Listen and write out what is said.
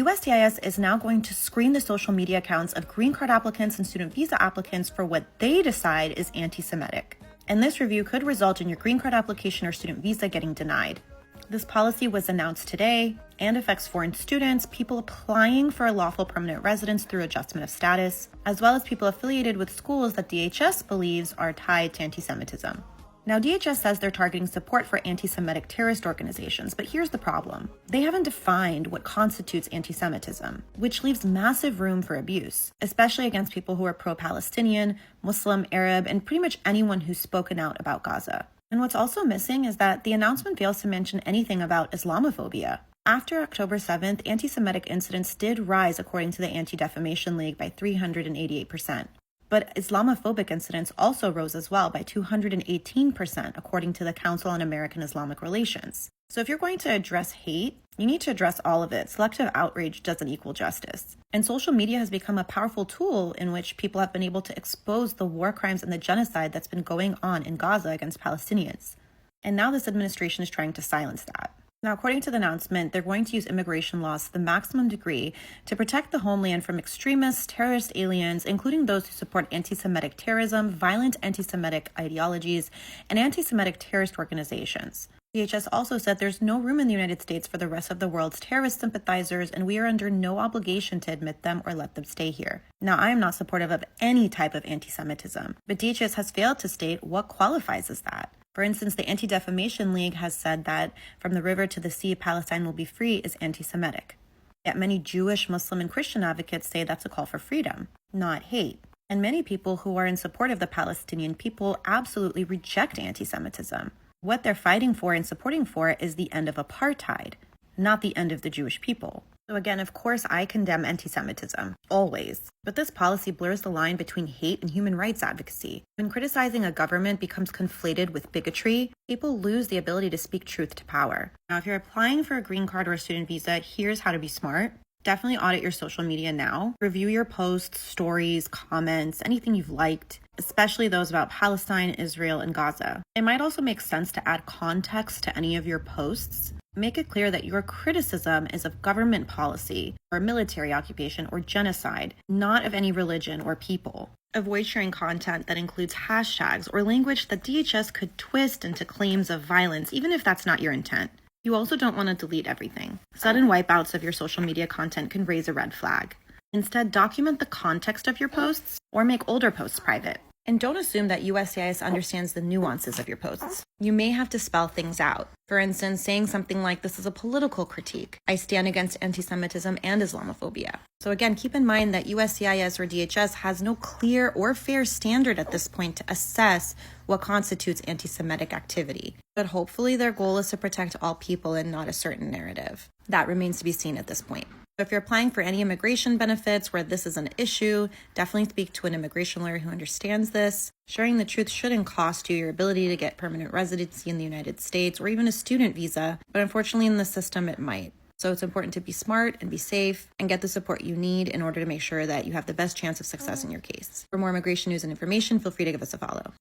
USCIS is now going to screen the social media accounts of green card applicants and student visa applicants for what they decide is anti-Semitic. And this review could result in your green card application or student visa getting denied. This policy was announced today and affects foreign students, people applying for a lawful permanent residence through adjustment of status, as well as people affiliated with schools that DHS believes are tied to anti-Semitism. Now, DHS says they're targeting support for anti-Semitic terrorist organizations, but here's the problem. They haven't defined what constitutes anti-Semitism, which leaves massive room for abuse, especially against people who are pro-Palestinian, Muslim, Arab, and pretty much anyone who's spoken out about Gaza. And what's also missing is that the announcement fails to mention anything about Islamophobia. After October 7th, anti-Semitic incidents did rise according to the Anti-Defamation League by 388%. But Islamophobic incidents also rose as well by 218%, according to the Council on American Islamic Relations. So if you're going to address hate, you need to address all of it. Selective outrage doesn't equal justice. And social media has become a powerful tool in which people have been able to expose the war crimes and the genocide that's been going on in Gaza against Palestinians. And now this administration is trying to silence that. Now, according to the announcement, they're going to use immigration laws to the maximum degree to protect the homeland from extremists, terrorist aliens, including those who support anti-Semitic terrorism, violent anti-Semitic ideologies, and anti-Semitic terrorist organizations. DHS also said there's no room in the United States for the rest of the world's terrorist sympathizers, and we are under no obligation to admit them or let them stay here. Now, I am not supportive of any type of anti-Semitism, but DHS has failed to state what qualifies as that. For instance, the Anti-Defamation League has said that from the river to the sea, Palestine will be free is anti-Semitic. Yet many Jewish, Muslim, and Christian advocates say that's a call for freedom, not hate. And many people who are in support of the Palestinian people absolutely reject anti-Semitism. What they're fighting for and supporting for is the end of apartheid, not the end of the Jewish people. So again, of course, I condemn anti-Semitism, always. But this policy blurs the line between hate and human rights advocacy. When criticizing a government becomes conflated with bigotry, people lose the ability to speak truth to power. Now, if you're applying for a green card or a student visa, here's how to be smart. Definitely audit your social media now. Review your posts, stories, comments, anything you've liked, especially those about Palestine, Israel, and Gaza. It might also make sense to add context to any of your posts. Make it clear that your criticism is of government policy or military occupation or genocide, not of any religion or people. Avoid sharing content that includes hashtags or language that DHS could twist into claims of violence, even if that's not your intent. You also don't want to delete everything. Sudden wipeouts of your social media content can raise a red flag. Instead, document the context of your posts or make older posts private. And don't assume that USCIS understands the nuances of your posts. You may have to spell things out. For instance, saying something like, this is a political critique. I stand against anti-Semitism and Islamophobia. So again, keep in mind that USCIS or DHS has no clear or fair standard at this point to assess what constitutes anti-Semitic activity. But hopefully their goal is to protect all people and not a certain narrative. That remains to be seen at this point. If you're applying for any immigration benefits where this is an issue, definitely speak to an immigration lawyer who understands this. Sharing the truth shouldn't cost you your ability to get permanent residency in the United States or even a student visa, but unfortunately in the system it might. So it's important to be smart and be safe and get the support you need in order to make sure that you have the best chance of success in your case. For more immigration news and information, feel free to give us a follow.